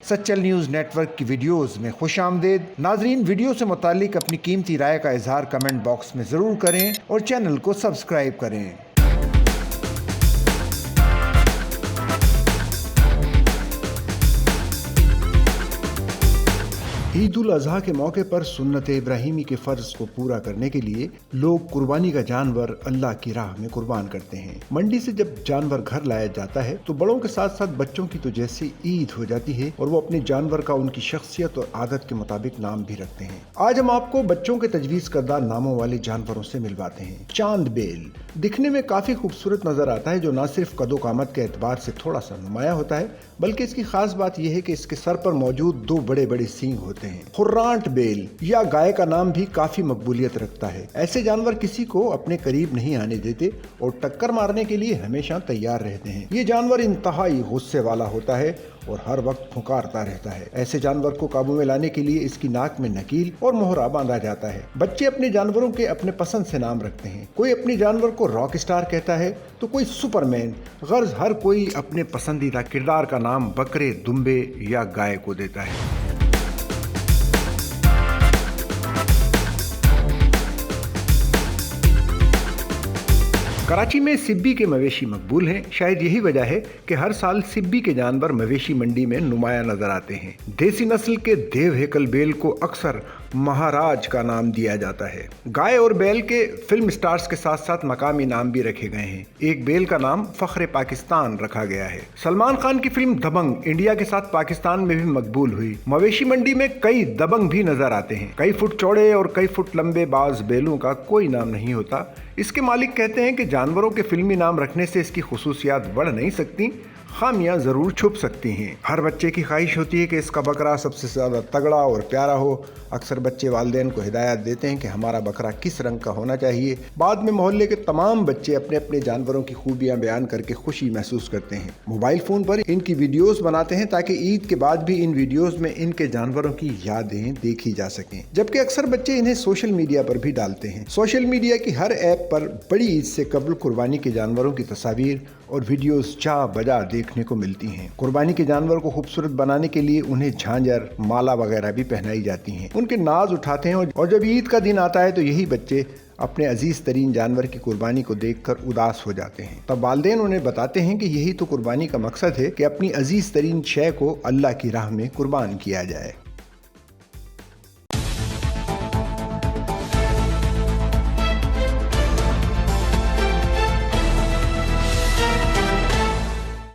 Sachal news network की videos में खुश आमदेद। नाजरीन, वीडियो से मुतालिक अपनी कीमती राय का इजहार कमेंट बॉक्स में ज़रूर करें और चैनल को सब्सक्राइब करें। ईद उल अजहा के मौके पर सुन्नत इब्राहिमी के फ़र्ज को पूरा करने के लिए लोग कुर्बानी का जानवर अल्लाह की राह में कुर्बान करते हैं। मंडी से जब जानवर घर लाया जाता है तो बड़ों के साथ साथ बच्चों की तो जैसे ईद हो जाती है और वो अपने जानवर का उनकी शख्सियत और आदत के मुताबिक नाम भी रखते हैं। आज हम आपको बच्चों के तजवीज़ करदा नामों वाले जानवरों से मिलवाते हैं। चांद बेल दिखने में काफ़ी खूबसूरत नज़र आता है, जो न सिर्फ कदो कामत के एतबार से थोड़ा सा नुमाया होता है, बल्कि इसकी खास बात यह है कि इसके सर पर मौजूद दो बड़े बड़े सींग होते हैं। खुर्रांट बेल या गाय का नाम भी काफी मकबूलियत रखता है। ऐसे जानवर किसी को अपने करीब नहीं आने देते और टक्कर मारने के लिए हमेशा तैयार रहते हैं। ये जानवर इंतहाई गुस्से वाला होता है और हर वक्त फुकारता रहता है। ऐसे जानवर को काबू में लाने के लिए इसकी नाक में नकील और मोहरा बांधा जाता है। बच्चे अपने जानवरों के अपने पसंद से नाम रखते हैं। कोई अपने जानवर को रॉक स्टार कहता है तो कोई सुपरमैन। गर्ज हर कोई अपने पसंदीदा किरदार का नाम बकरे, दुम्बे या गाय को देता है। कराची में सिब्बी के मवेशी मकबूल हैं। शायद यही वजह है कि हर साल सिब्बी के जानवर मवेशी मंडी में नुमाया नजर आते हैं। देसी नस्ल के देव हेकल बेल को अक्सर महाराज का नाम दिया जाता है। गाय और बैल के फिल्म स्टार्स के साथ साथ मकामी नाम भी रखे गए हैं। एक बेल का नाम फख्रे पाकिस्तान रखा गया है। सलमान खान की फिल्म दबंग इंडिया के साथ पाकिस्तान में भी मकबूल हुई। मवेशी मंडी में कई दबंग भी नजर आते हैं। कई फुट चौड़े और कई फुट लंबे बाज बैलों का कोई नाम नहीं होता। इसके मालिक कहते हैं कि जानवरों के फिल्मी नाम रखने से इसकी खुसूसियात बढ़ नहीं सकती, खामियां जरूर छुप सकती हैं। हर बच्चे की ख्वाहिश होती है कि इसका बकरा सबसे ज़्यादा तगड़ा और प्यारा हो। अक्सर बच्चे वालिदैन को हिदायत देते हैं कि हमारा बकरा किस रंग का होना चाहिए। बाद में मोहल्ले के तमाम बच्चे अपने अपने जानवरों की खूबियां बयान करके खुशी महसूस करते हैं। मोबाइल फ़ोन पर इनकी वीडियोस बनाते हैं ताकि ईद के बाद भी इन वीडियोस में इनके जानवरों की यादें देखी जा सकें। जबकि अक्सर बच्चे इन्हें सोशल मीडिया पर भी डालते हैं। सोशल मीडिया की हर ऐप पर बड़ी ईद से कबल कुर्बानी के जानवरों की तस्वीर और वीडियोस जा बजा देखने को मिलती हैं। कुर्बानी के जानवर को खूबसूरत बनाने के लिए उन्हें झांझर, माला वगैरह भी पहनाई जाती हैं। उनके नाज उठाते हैं और जब ईद का दिन आता है तो यही बच्चे अपने अजीज तरीन जानवर की कुर्बानी को देखकर उदास हो जाते हैं। तब वालिदैन उन्हें बताते हैं कि यही तो कुर्बानी का मकसद है कि अपनी अजीज तरीन शय को अल्लाह की राह में कुर्बान किया जाए।